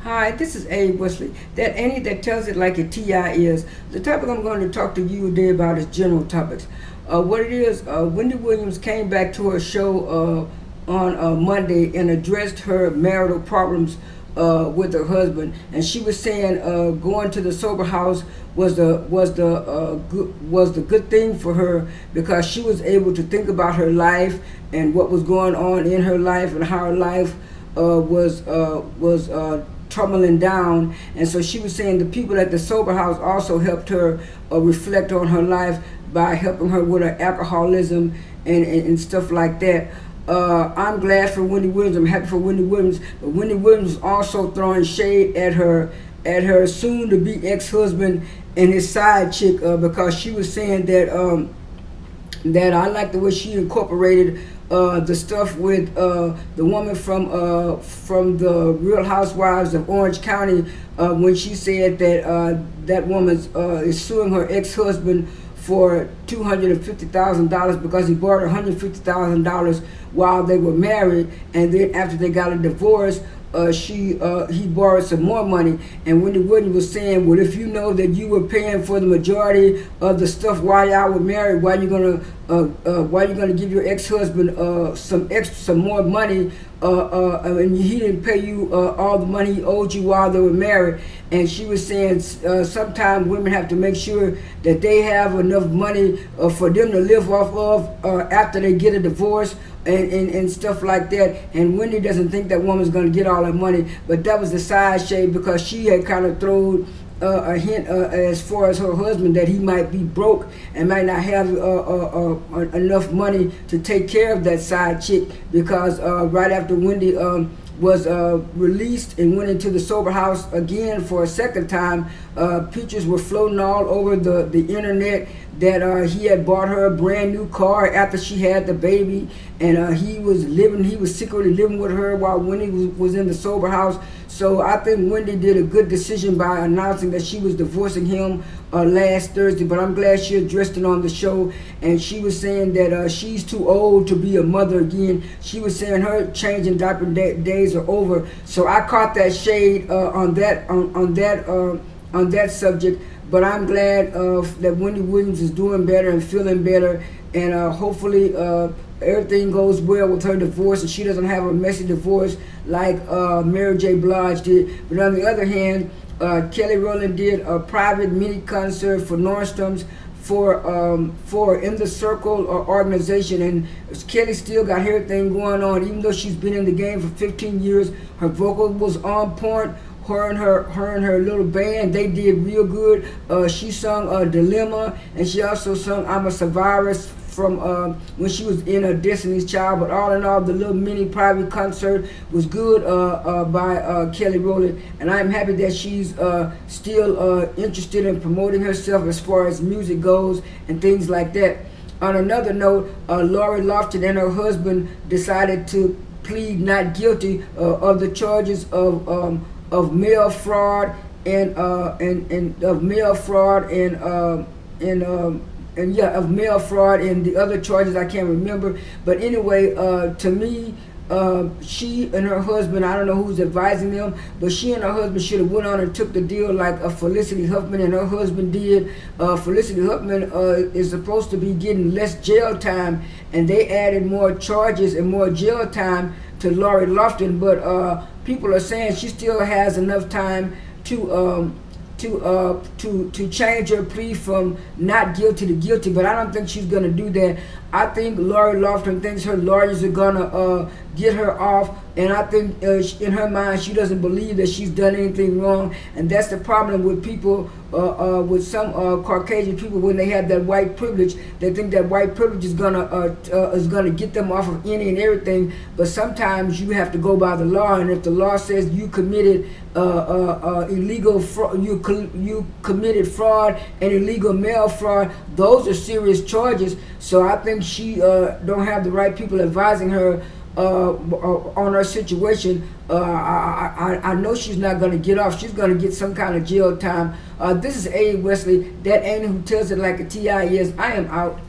Hi, this is Abe Wesley. That Annie that tells it like a TI is. The topic I'm going to talk to you today about is general topics. What it is, Wendy Williams came back to her show on Monday and addressed her marital problems with her husband, and she was saying going to the sober house was the good thing for her because she was able to think about her life and what was going on in her life and how her life was tumbling down. And so she was saying the people at the sober house also helped her reflect on her life by helping her with her alcoholism and stuff like that. I'm glad for Wendy Williams. I'm happy for Wendy Williams. But Wendy Williams is also throwing shade at her soon-to-be ex-husband and his side chick because she was saying that I like the way she incorporated the stuff with the woman from the Real Housewives of Orange County when she said that that woman is suing her ex-husband for $250,000 because he borrowed $150,000 while they were married, and then after they got a divorce, he borrowed some more money. And Wendy Williams was saying, well, if you know that you were paying for the majority of the stuff while y'all were married, why you gonna give your ex-husband some more money and he didn't pay you all the money he owed you while they were married? And she was saying sometimes women have to make sure that they have enough money for them to live off of after they get a divorce and stuff like that. And Wendy doesn't think that woman's going to get all that money, but that was the side shade because she had kind of thrown a hint as far as her husband that he might be broke and might not have enough money to take care of that side chick because right after Wendy was released and went into the sober house again for a second time, pictures were floating all over the internet that he had bought her a brand new car after she had the baby, and he was secretly living with her while Wendy was in the sober house. So I think Wendy did a good decision by announcing that she was divorcing him last Thursday, but I'm glad she addressed it on the show. And she was saying that she's too old to be a mother again. She was saying her changing diaper days are over. So I caught that shade on that subject. But I'm glad that Wendy Williams is doing better and feeling better, and hopefully everything goes well with her divorce and she doesn't have a messy divorce like Mary J. Blige did. But on the other hand, Kelly Rowland did a private mini concert for Nordstorm for In the Circle organization, and Kelly still got everything going on. Even though she's been in the game for 15 years, her vocal was on point. Her and her little band, they did real good. She sung Dilemma, and she also sung I'm a Survivor from when she was in Destiny's Child. But all in all, the little mini private concert was good by Kelly Rowland, and I'm happy that she's still interested in promoting herself as far as music goes and things like that. On another note, Lori Loughlin and her husband decided to plead not guilty of the charges of mail fraud and of mail fraud of mail fraud and the other charges I can't remember. But anyway, to me, she and her husband, I don't know who's advising them, but she and her husband should have went on and took the deal like Felicity Huffman and her husband did. Felicity Huffman is supposed to be getting less jail time, and they added more charges and more jail time to Lori Loughlin, but people are saying she still has enough time to change her plea from not guilty to guilty, but I don't think she's gonna do that. I think Lori Loughlin thinks her lawyers are gonna get her off, and I think in her mind she doesn't believe that she's done anything wrong, and that's the problem with people, with some Caucasian people when they have that white privilege. They think that white privilege is gonna get them off of any and everything, but sometimes you have to go by the law, and if the law says you committed illegal fraud, you committed fraud and illegal mail fraud, those are serious charges. So I think she don't have the right people advising her on her situation. I know she's not going to get off. She's going to get some kind of jail time. This is Abe Wesley. That ain't who tells it like a TI is. I am out.